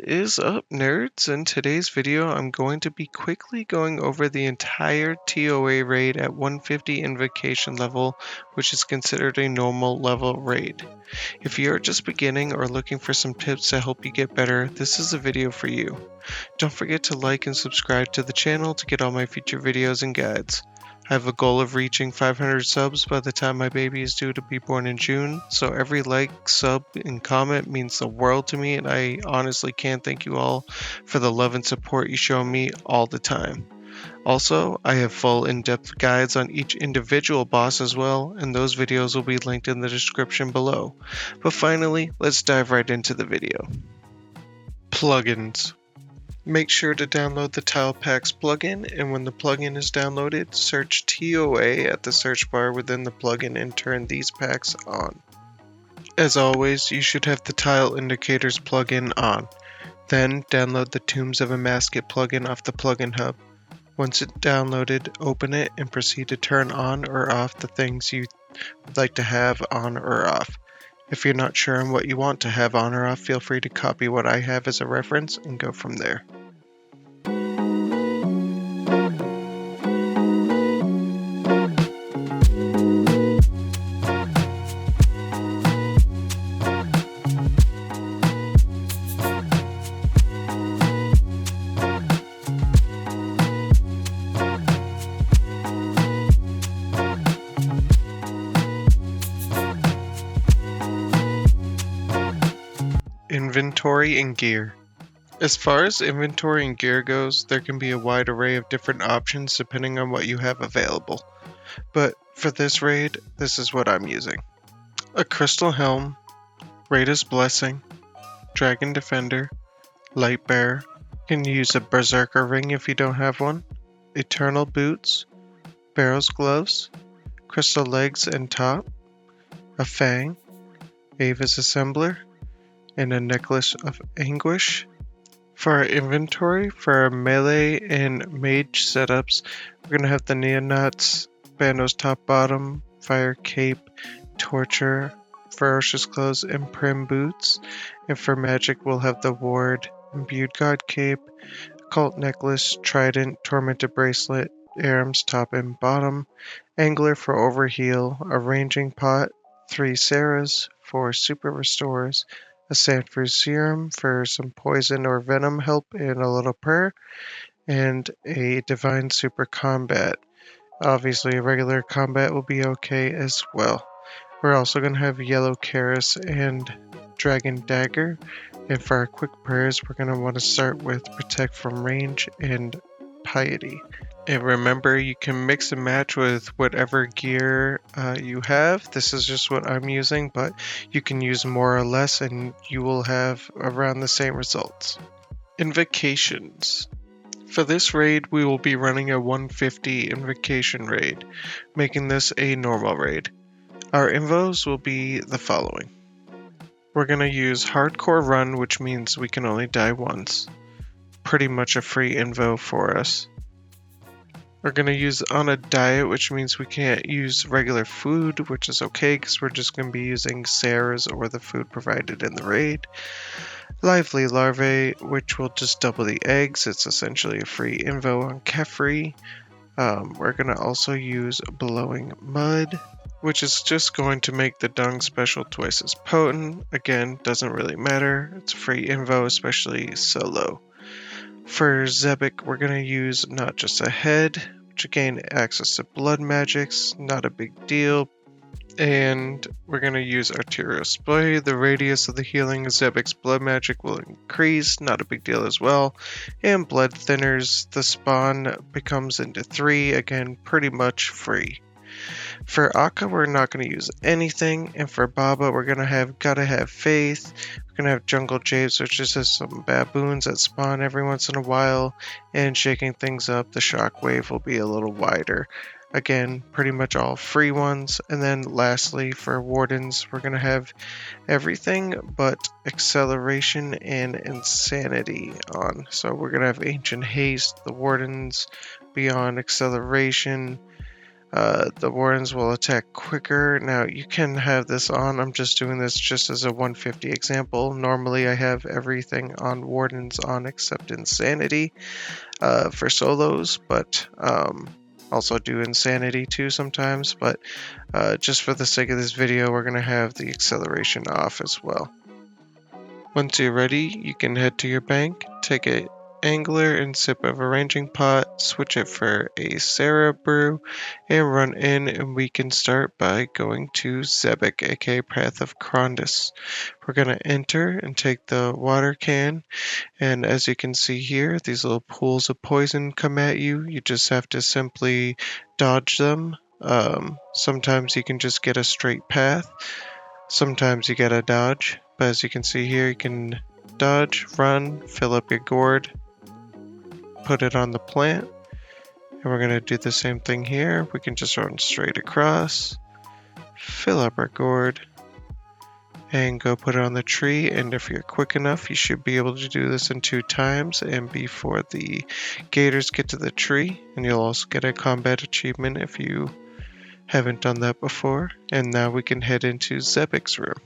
What is up, nerds? In today's video, I'm going to be quickly going over the entire TOA raid at 150 invocation level, which is considered a normal level raid. If you're just beginning or looking for some tips to help you get better, this is a video for you. Don't forget to like and subscribe to the channel to get all my future videos and guides. I have a goal of reaching 500 subs by the time my baby is due to be born in June, so every like, sub, and comment means the world to me, and I honestly can't thank you all for the love and support you show me all the time. Also, I have full in-depth guides on each individual boss as well, and those videos will be linked in the description below. But finally, let's dive right into the video. Plugins. Make sure to download the Tile Packs plugin, and when the plugin is downloaded, search TOA at the search bar within the plugin and turn these packs on. As always, you should have the Tile Indicators plugin on. Then, download the Tombs of Amascut plugin off the plugin hub. Once it's downloaded, open it and proceed to turn on or off the things you would like to have on or off. If you're not sure on what you want to have on or off, feel free to copy what I have as a reference and go from there. Inventory and gear. As far as inventory and gear goes, there can be a wide array of different options depending on what you have available. But for this raid, this is what I'm using. A Crystal Helm, Raider's Blessing, Dragon Defender, Lightbearer. You can use a Berserker Ring if you don't have one, Eternal Boots, Barrow's Gloves, Crystal Legs and Top, a Fang, Ava's Assembler, and a Necklace of Anguish. For our inventory, for our melee and mage setups, we're going to have the Neonauts, Bandos Top Bottom, Fire Cape, Torture, Ferocious Clothes, and Prim Boots. And for magic, we'll have the Ward, Imbued God Cape, Occult Necklace, Trident, Tormented Bracelet, Aram's Top and Bottom, Angler for Overheal, a Ranging Pot, 3 Sarahs, 4 Super Restores, a Sanford Serum for some poison or venom help and a little prayer, and a Divine Super Combat. Obviously, a regular combat will be okay as well. We're also going to have Yellow Karis and Dragon Dagger, and for our quick prayers, we're going to want to start with Protect from Range and Piety. And remember, you can mix and match with whatever gear you have. This is just what I'm using, but you can use more or less and you will have around the same results. Invocations. For this raid, we will be running a 150 invocation raid, making this a normal raid. Our invos will be the following. We're going to use Hardcore Run, which means we can only die once. Pretty much a free invo for us. We're going to use On a Diet, which means we can't use regular food, which is okay because we're just going to be using Sarah's or the food provided in the raid. Lively Larvae, which will just double the eggs. It's essentially a free invo on Kephri. We're going to also use Blowing Mud, which is just going to make the dung special twice as potent. Again, doesn't really matter. It's a free invo, especially solo. For Zebak, we're going to use Not Just a Head, which gain access to blood magics, not a big deal. And we're going to use Arterial Spray. The radius of the healing of Zebak's blood magic will increase, not a big deal as well. And Blood Thinners, the spawn becomes into 3, again, pretty much free. For Akkha, we're not going to use anything, and for Baba, we're going to have Gotta Have Faith. We're going to have Jungle Japes, which is just some baboons that spawn every once in a while, and shaking things up, the shockwave will be a little wider. Again, pretty much all free ones. And then lastly, for Wardens, we're going to have everything but Acceleration and Insanity on. So we're going to have Ancient Haste, the Wardens, Beyond Acceleration, The Wardens will attack quicker. Now you can have this on. I'm just doing this just as a 150 example. Normally I have everything on Wardens on except Insanity for solos, but also do Insanity too sometimes. But just for the sake of this video, we're going to have the acceleration off as well. Once you're ready, you can head to your bank, take an angler and sip of a ranging pot, switch it for a Sarah brew, and run in, and we can start by going to Zebak, aka Path of Krondus. We're going to enter and take the water can, and as you can see here, these little pools of poison come at you. You just have to simply dodge them. Sometimes you can just get a straight path. Sometimes you gotta dodge, but as you can see here, you can dodge, run, fill up your gourd, put it on the plant, and we're gonna do the same thing here. We can just run straight across, fill up our gourd, and go put it on the tree. And if you're quick enough, you should be able to do this in 2 times and before the gators get to the tree. And you'll also get a combat achievement if you haven't done that before. And now we can head into Zebak's room.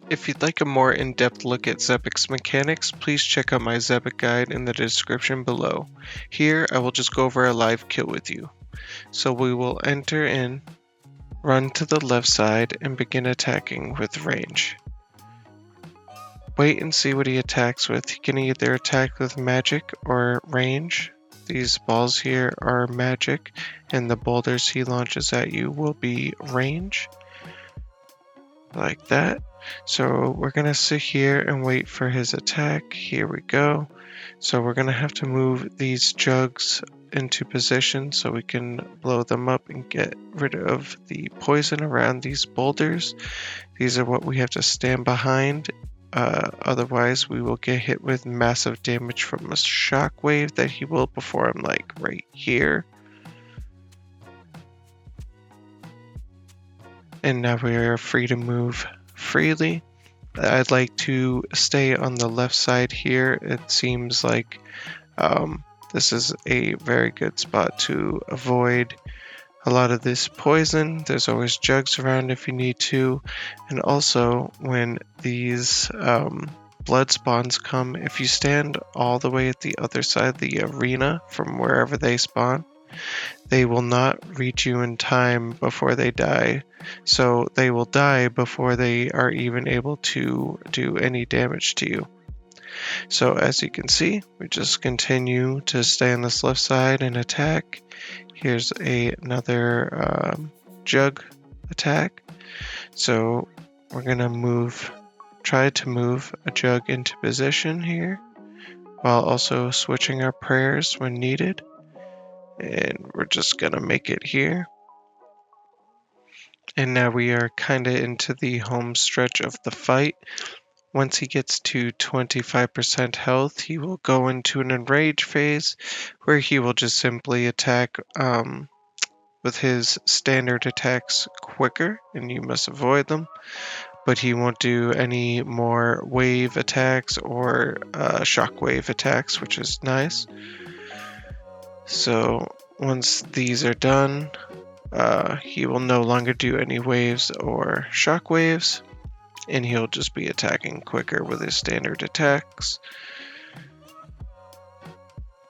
If you'd like a more in-depth look at Zebak's mechanics, please check out my Zebak guide in the description below. Here I will just go over a live kill with you. So we will enter in, run to the left side, and begin attacking with range. Wait and see what he attacks with. He can either attack with magic or range. These balls here are magic, and the boulders he launches at you will be range. Like that. So we're going to sit here and wait for his attack. Here we go. So we're going to have to move these jugs into position so we can blow them up and get rid of the poison around these boulders. These are what we have to stand behind. Otherwise we will get hit with massive damage from a shockwave that he will perform, like right here. And now we are free to move freely. I'd like to stay on the left side here. It seems like this is a very good spot to avoid a lot of this poison. There's always jugs around if you need to. And also when these blood spawns come, if you stand all the way at the other side of the arena from wherever they spawn, they will not reach you in time before they die. So they will die before they are even able to do any damage to you. So as you can see, we just continue to stay on this left side and attack. Here's another jug attack. So we're gonna try to move a jug into position here, while also switching our prayers when needed. And we're just gonna make it here. And now we are kinda into the home stretch of the fight. Once he gets to 25% health, he will go into an enrage phase where he will just simply attack with his standard attacks quicker, and you must avoid them. But he won't do any more wave attacks or shockwave attacks, which is nice. So once these are done, he will no longer do any waves or shockwaves, and he'll just be attacking quicker with his standard attacks.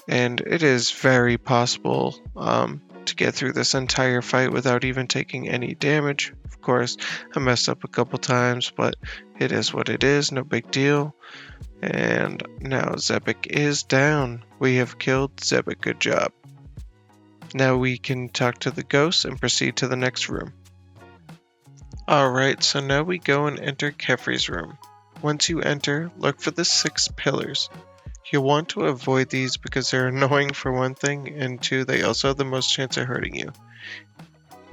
And it is very possible to get through this entire fight without even taking any damage. Of course, I messed up a couple times, but it is what it is, no big deal. And now Zebak is down. We have killed Zebak, good job. Now we can talk to the ghosts and proceed to the next room. Alright, so now we go and enter Kephri's room. Once you enter, look for the 6 pillars. You'll want to avoid these because they're annoying for one thing, and 2, they also have the most chance of hurting you.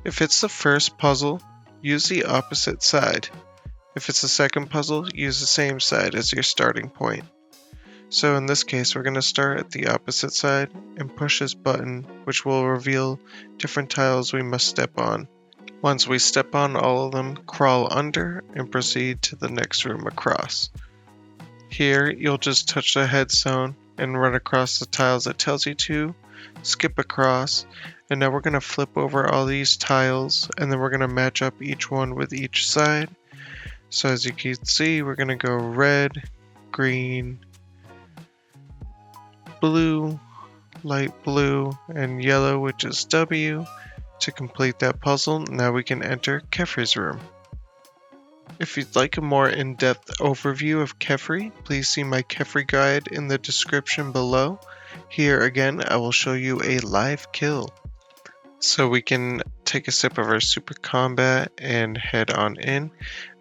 If it's the first puzzle, use the opposite side. If it's the second puzzle, use the same side as your starting point. So in this case, we're going to start at the opposite side and push this button, which will reveal different tiles we must step on. Once we step on all of them, crawl under and proceed to the next room across. Here, you'll just touch the headstone and run across the tiles it tells you to, skip across, and now we're going to flip over all these tiles, and then we're going to match up each one with each side. So as you can see, we're going to go red, green, blue, light blue, and yellow, which is W, to complete that puzzle. Now we can enter Kephri's room. If you'd like a more in-depth overview of Kephri, please see my Kephri guide in the description below. Here again, I will show you a live kill. So we can take a sip of our super combat and head on in.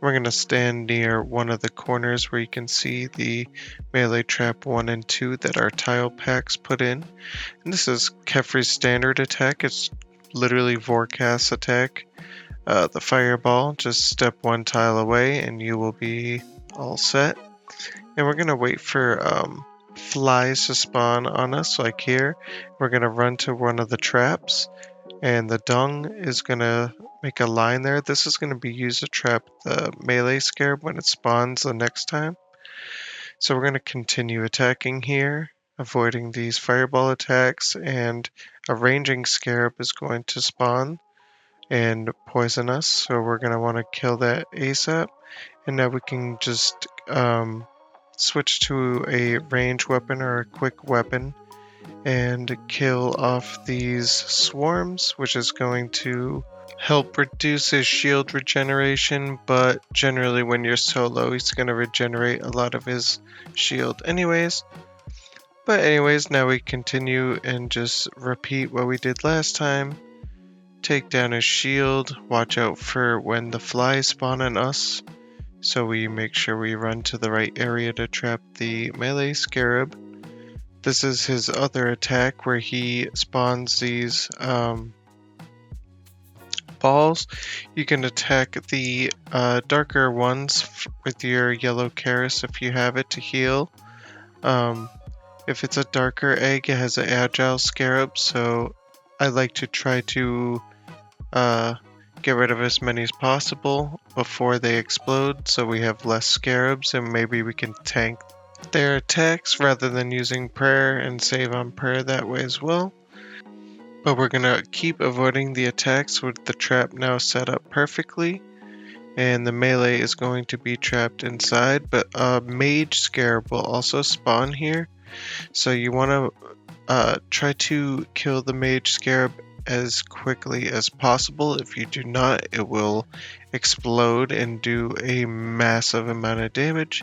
We're going to stand near one of the corners where you can see the melee trap 1 and 2 that our tile packs put in. And this is Kephri's standard attack. It's literally Vorcast attack. The fireball, just step 1 tile away and you will be all set. And we're going to wait for flies to spawn on us, like here. We're going to run to one of the traps, and the dung is going to make a line there. This is going to be used to trap the melee scarab when it spawns the next time. So we're going to continue attacking here, avoiding these fireball attacks, and a ranging scarab is going to spawn and poison us, so we're going to want to kill that ASAP. And now we can just switch to a range weapon or a quick weapon and kill off these swarms, which is going to help reduce his shield regeneration, but generally when you're solo he's going to regenerate a lot of his shield anyways. But anyways, now we continue and just repeat what we did last time. Take down his shield, watch out for when the flies spawn on us, so we make sure we run to the right area to trap the melee scarab. This is his other attack where he spawns these balls. You can attack the darker ones with your yellow Karis if you have it to heal. If it's a darker egg, it has an agile scarab, so I like to try to get rid of as many as possible before they explode, so we have less scarabs and maybe we can tank their attacks rather than using prayer and save on prayer that way as well. But we're gonna keep avoiding the attacks with the trap now set up perfectly, and the melee is going to be trapped inside, but a mage scarab will also spawn here, so you want to try to kill the mage scarab as quickly as possible. If you do not, it will explode and do a massive amount of damage.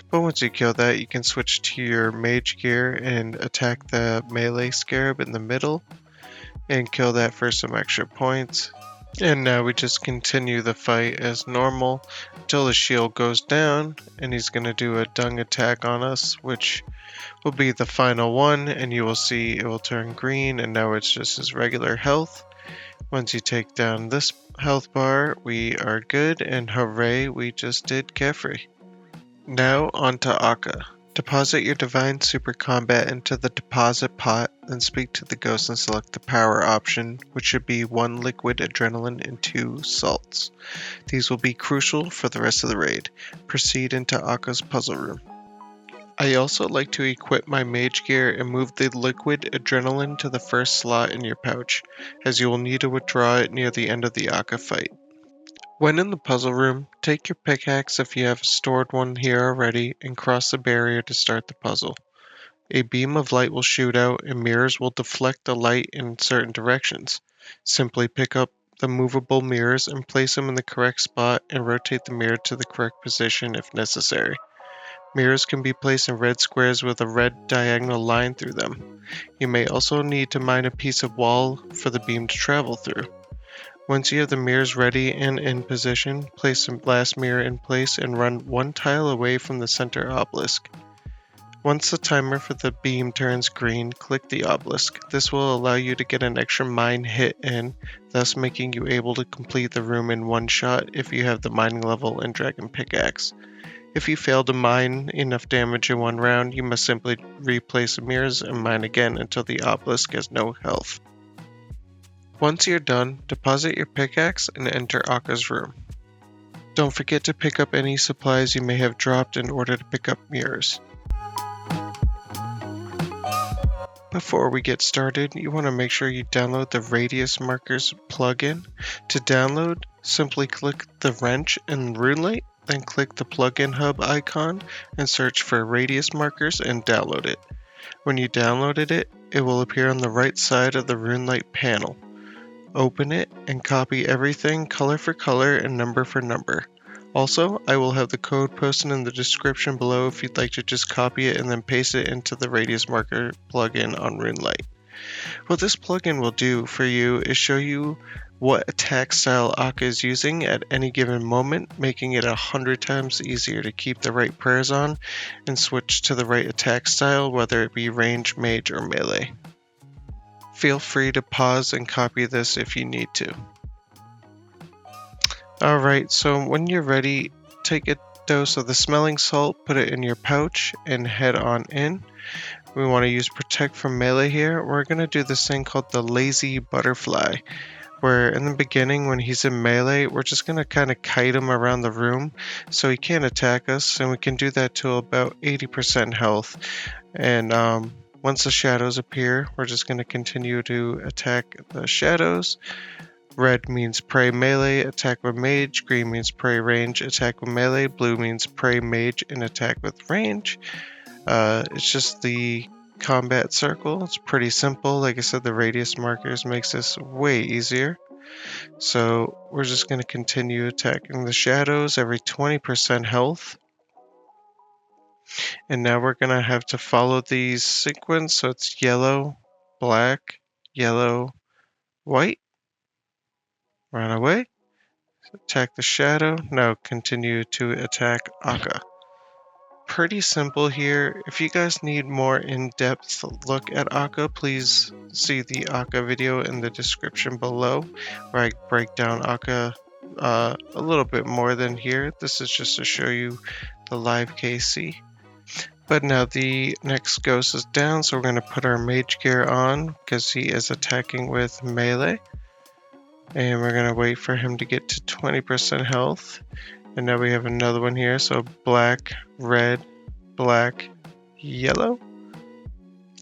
But once you kill that, you can switch to your mage gear and attack the melee scarab in the middle and kill that for some extra points. And now we just continue the fight as normal until the shield goes down, and he's going to do a dung attack on us, which will be the final one, and you will see it will turn green, and now it's just his regular health. Once you take down this health bar, we are good, and hooray, we just did Kephri. Now onto Akkha. Deposit your Divine Super Combat into the deposit pot, then speak to the ghost and select the power option, which should be 1 liquid adrenaline and 2 salts. These will be crucial for the rest of the raid. Proceed into Akkha's puzzle room. I also like to equip my mage gear and move the liquid adrenaline to the first slot in your pouch, as you will need to withdraw it near the end of the Akkha fight. When in the puzzle room, take your pickaxe if you have stored one here already and cross the barrier to start the puzzle. A beam of light will shoot out and mirrors will deflect the light in certain directions. Simply pick up the movable mirrors and place them in the correct spot and rotate the mirror to the correct position if necessary. Mirrors can be placed in red squares with a red diagonal line through them. You may also need to mine a piece of wall for the beam to travel through. Once you have the mirrors ready and in position, place the last mirror in place and run 1 tile away from the center obelisk. Once the timer for the beam turns green, click the obelisk. This will allow you to get an extra mine hit in, thus making you able to complete the room in one shot if you have the mining level and dragon pickaxe. If you fail to mine enough damage in one round, you must simply replace the mirrors and mine again until the obelisk has no health. Once you're done, deposit your pickaxe and enter Akkha's room. Don't forget to pick up any supplies you may have dropped in order to pick up mirrors. Before we get started, you want to make sure you download the Radius Markers plugin. To download, simply click the wrench in RuneLite, then click the plugin hub icon and search for Radius Markers and download it. When you downloaded it, it will appear on the right side of the RuneLite panel. Open it and copy everything color for color and number for number. Also, I will have the code posted in the description below if you'd like to just copy it and then paste it into the Radius Marker plugin on RuneLite. What this plugin will do for you is show you what attack style Akkha is using at any given moment, making it 100 times easier to keep the right prayers on and switch to the right attack style, whether it be range, mage, or melee. Feel free to pause and copy this if you need to. Alright, so when you're ready, take a dose of the smelling salt, put it in your pouch, and head on in. We want to use Protect from Melee here. We're going to do this thing called the Lazy Butterfly, where in the beginning when he's in melee, we're just going to kind of kite him around the room so he can't attack us, and we can do that to about 80% health. And once the shadows appear, we're just going to continue to attack the shadows. Red means pray melee, attack with mage. Green means pray range, attack with melee. Blue means pray mage and attack with range. It's just the combat circle. It's pretty simple. Like I said, the radius markers makes this way easier. So we're just going to continue attacking the shadows every 20% health. And now we're going to have to follow these sequence. So it's yellow, black, yellow, white. Run away. Attack the shadow. Now continue to attack Akkha. Pretty simple here. If you guys need more in-depth look at Akkha, please see the Akkha video in the description below, where I break down Akkha a little bit more than here. This is just to show you the live KC. But now the next ghost is down, so we're going to put our mage gear on because he is attacking with melee. And we're going to wait for him to get to 20% health. And now we have another one here. So black, red, black, yellow.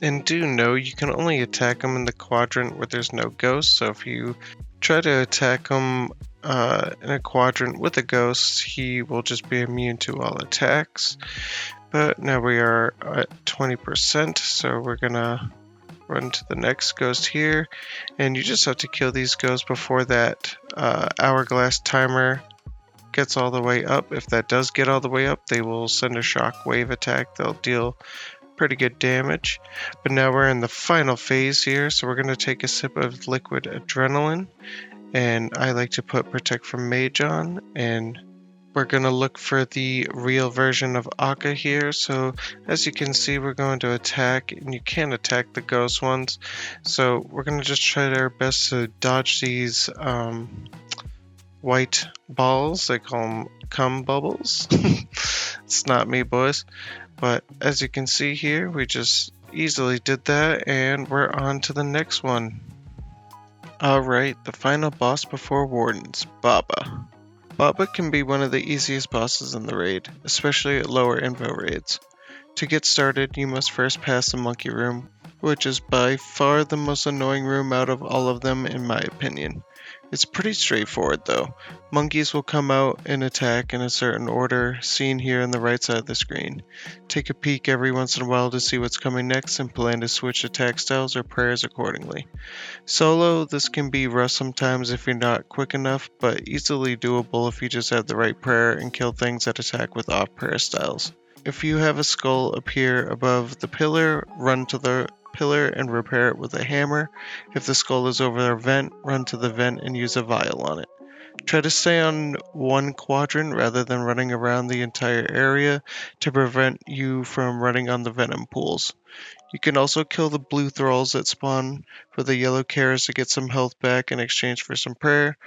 And do know you can only attack him in the quadrant where there's no ghost. So if you try to attack him in a quadrant with a ghost, he will just be immune to all attacks. But now we are at 20%. So we're going to run to the next ghost here, and you just have to kill these ghosts before that hourglass timer gets all the way up. If that does get all the way up, they will send a shockwave attack. They'll deal pretty good damage. But now we're in the final phase here, so we're going to take a sip of liquid adrenaline, and I like to put Protect from Mage on, and we're going to look for the real version of Akkha here. So as you can see, we're going to attack, and you can't attack the ghost ones. So we're going to just try our best to dodge these white balls. They call them cum bubbles. It's not me, boys. But as you can see here, we just easily did that, and we're on to the next one. Alright, the final boss before Wardens, Baba. Baba can be one of the easiest bosses in the raid, especially at lower info raids. To get started, you must first pass the monkey room, which is by far the most annoying room out of all of them in my opinion. It's pretty straightforward though. Monkeys will come out and attack in a certain order, seen here on the right side of the screen. Take a peek every once in a while to see what's coming next and plan to switch attack styles or prayers accordingly. Solo, this can be rough sometimes if you're not quick enough, but easily doable if you just have the right prayer and kill things that attack with off prayer styles. If you have a skull appear above the pillar, run to the pillar and repair it with a hammer. If the skull is over a vent, run to the vent and use a vial on it. Try to stay on one quadrant rather than running around the entire area to prevent you from running on the venom pools. You can also kill the blue thralls that spawn for the yellow carrots to get some health back in exchange for some prayer.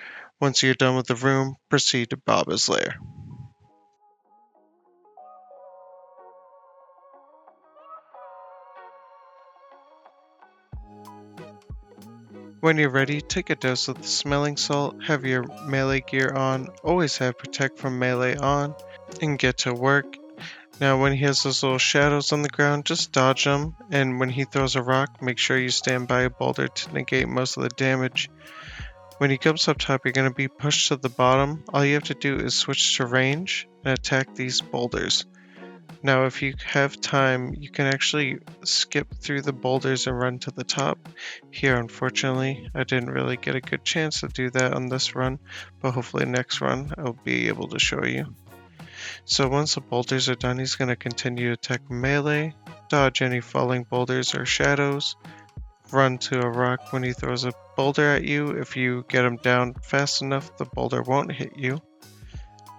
Once you're done with the room, proceed to Baba's lair. When you're ready, take a dose of the smelling salt, have your melee gear on, always have Protect from Melee on, and get to work. Now when he has those little shadows on the ground, just dodge them, and when he throws a rock, make sure you stand by a boulder to negate most of the damage. When he comes up top, you're going to be pushed to the bottom. All you have to do is switch to range and attack these boulders. Now if you have time, you can actually skip through the boulders and run to the top. Here unfortunately, I didn't really get a good chance to do that on this run, but hopefully next run I'll be able to show you. So once the boulders are done, he's going to continue to attack melee, dodge any falling boulders or shadows, run to a rock when he throws a boulder at you. If you get him down fast enough, the boulder won't hit you.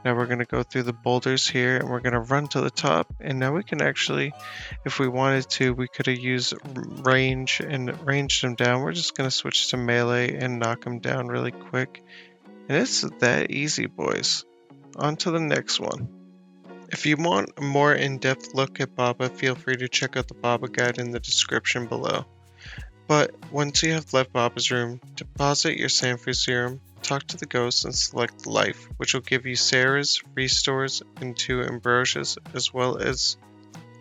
Now we're going to go through the boulders here and we're going to run to the top, and now we can actually, if we wanted to, we could have used range and ranged him down. We're just going to switch to melee and knock him down really quick. And it's that easy, boys. On to the next one. If you want a more in-depth look at Baba, feel free to check out the Baba guide in the description below. But once you have left Baba's room, deposit your Sanford serum, talk to the ghost, and select life, which will give you Sarah's, restores, and 2 ambrosias, as well as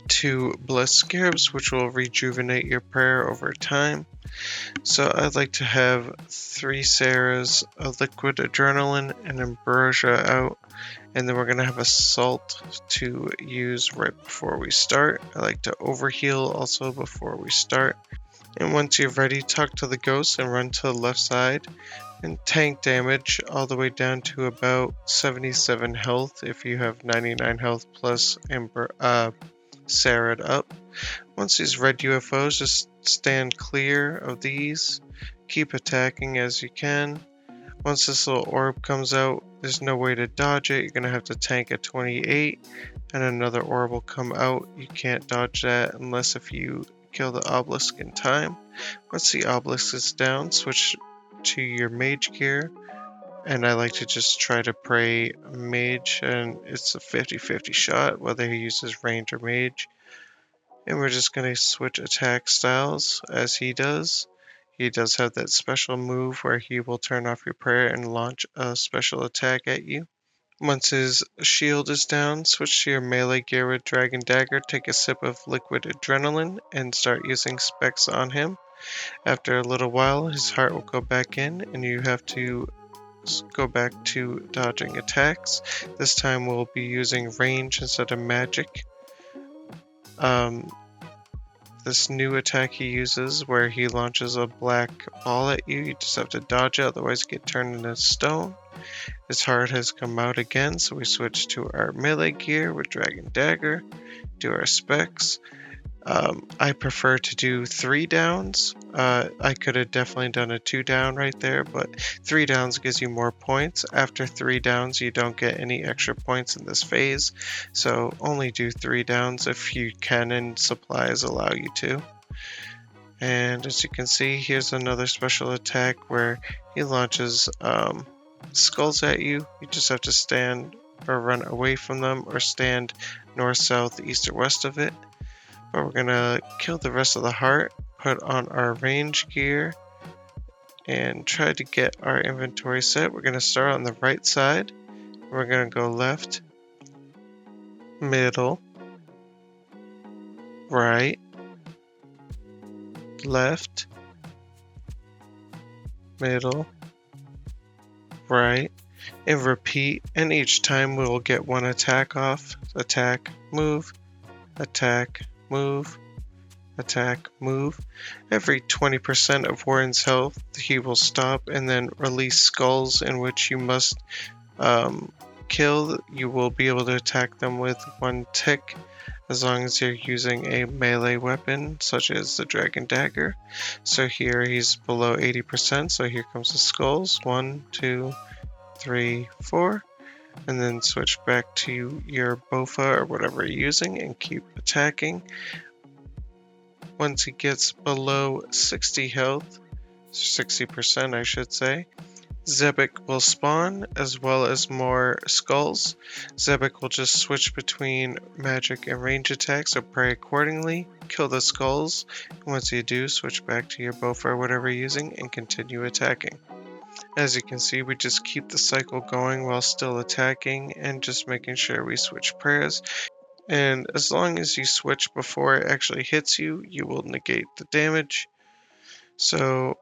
2 blessed scarabs, which will rejuvenate your prayer over time. So I'd like to have 3 Sarahs, a liquid adrenaline, and ambrosia out, and then we're going to have a salt to use right before we start. I like to overheal also before we start. And once you're ready, talk to the ghost and run to the left side and tank damage all the way down to about 77 health if you have 99 health plus Sarah up. Once these red UFOs, just stand clear of these. Keep attacking as you can. Once this little orb comes out, there's no way to dodge it. You're going to have to tank at 28, and another orb will come out. You can't dodge that unless if you kill the obelisk in time. Once the obelisk is down, switch to your mage gear. And I like to just try to pray mage, and it's a 50-50 shot whether he uses range or mage. And we're just going to switch attack styles as he does. He does have that special move where he will turn off your prayer and launch a special attack at you. Once his shield is down, switch to your melee gear with Dragon Dagger, take a sip of liquid adrenaline, and start using specs on him. After a little while, his heart will go back in, and you have to go back to dodging attacks. This time we'll be using range instead of magic. This new attack he uses where he launches a black ball at you, you just have to dodge it, otherwise you get turned into stone. His heart has come out again, so we switch to our melee gear with Dragon Dagger, do our specs. I prefer to do 3 downs. I could have definitely done a 2 down right there, but 3 downs gives you more points. After 3 downs, you don't get any extra points in this phase, so only do 3 downs if you can and supplies allow you to. And as you can see, here's another special attack where he launches skulls at you. You just have to stand or run away from them or stand north, south, east, or west of it. But we're gonna kill the rest of the heart, put on our range gear, and try to get our inventory set. We're gonna start on the right side. We're gonna go left, middle, right, left, middle, right, and repeat. And each time we will get 1 attack off. Attack, move, attack, move, attack, move. Every 20% of Warden's health, he will stop and then release skulls in which you must kill. You will be able to attack them with 1 tick as long as you're using a melee weapon such as the Dragon Dagger. So here he's below 80%, so here comes the skulls. 1, 2, 3, 4. And then switch back to your Bofa or whatever you're using and keep attacking. Once he gets below 60 health, 60% I should say, Zebak will spawn as well as more skulls. Zebak will just switch between magic and range attacks, so pray accordingly, kill the skulls, and once you do, switch back to your Bofa or whatever you're using and continue attacking. As you can see, we just keep the cycle going while still attacking and just making sure we switch prayers. And as long as you switch before it actually hits you, you will negate the damage. So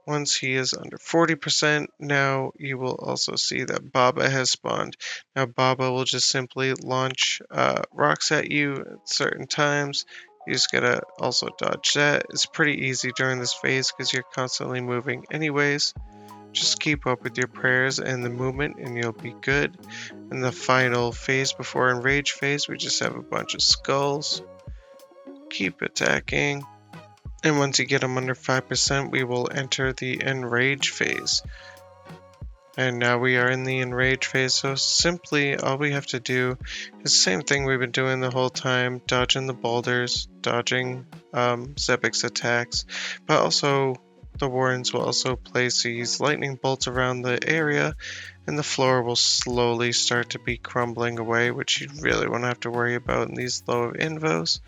once he is under 40%, now you will also see that Baba has spawned. Now Baba will just simply launch rocks at you at certain times. You just gotta also dodge that. It's pretty easy during this phase because you're constantly moving anyways. Just keep up with your prayers and the movement and you'll be good. In the final phase before Enrage phase, we just have a bunch of skulls. Keep attacking. And once you get them under 5%, we will enter the Enrage phase. And now we are in the Enrage phase, so simply all we have to do is the same thing we've been doing the whole time, dodging the boulders, dodging Zebak's attacks, but also the Wardens will also place these lightning bolts around the area, and the floor will slowly start to be crumbling away, which you really won't have to worry about in these low invos.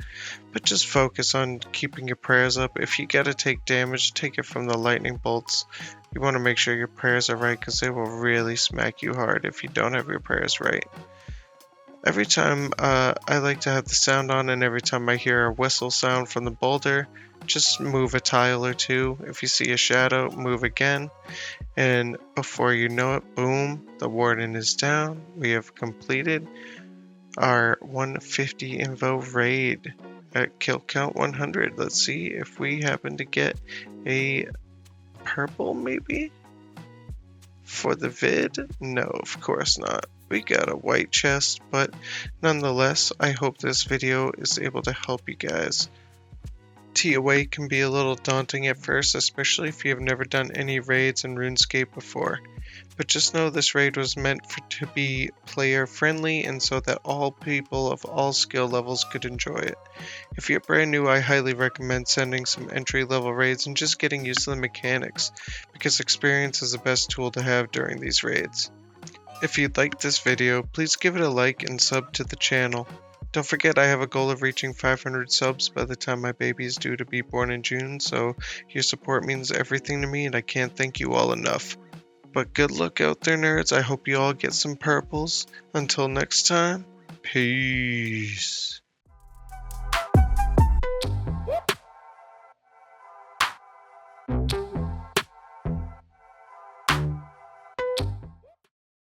But just focus on keeping your prayers up. If you gotta take damage, take it from the lightning bolts. You want to make sure your prayers are right because they will really smack you hard if you don't have your prayers right. Every time I like to have the sound on, and every time I hear a whistle sound from the boulder, just move a tile or two. If you see a shadow, move again. And before you know it, boom, the Warden is down. We have completed our 150 invo raid at kill count 100. Let's see if we happen to get a purple maybe for the vid. No, of course not. We got a white chest, but nonetheless, I hope this video is able to help you guys. TOA can be a little daunting at first, especially if you have never done any raids in RuneScape before. But just know this raid was meant to be player friendly and so that all people of all skill levels could enjoy it. If you're brand new, I highly recommend sending some entry level raids and just getting used to the mechanics, because experience is the best tool to have during these raids. If you liked this video, please give it a like and sub to the channel. Don't forget I have a goal of reaching 500 subs by the time my baby is due to be born in June, so your support means everything to me and I can't thank you all enough. But good luck out there, nerds. I hope you all get some purples. Until next time, peace.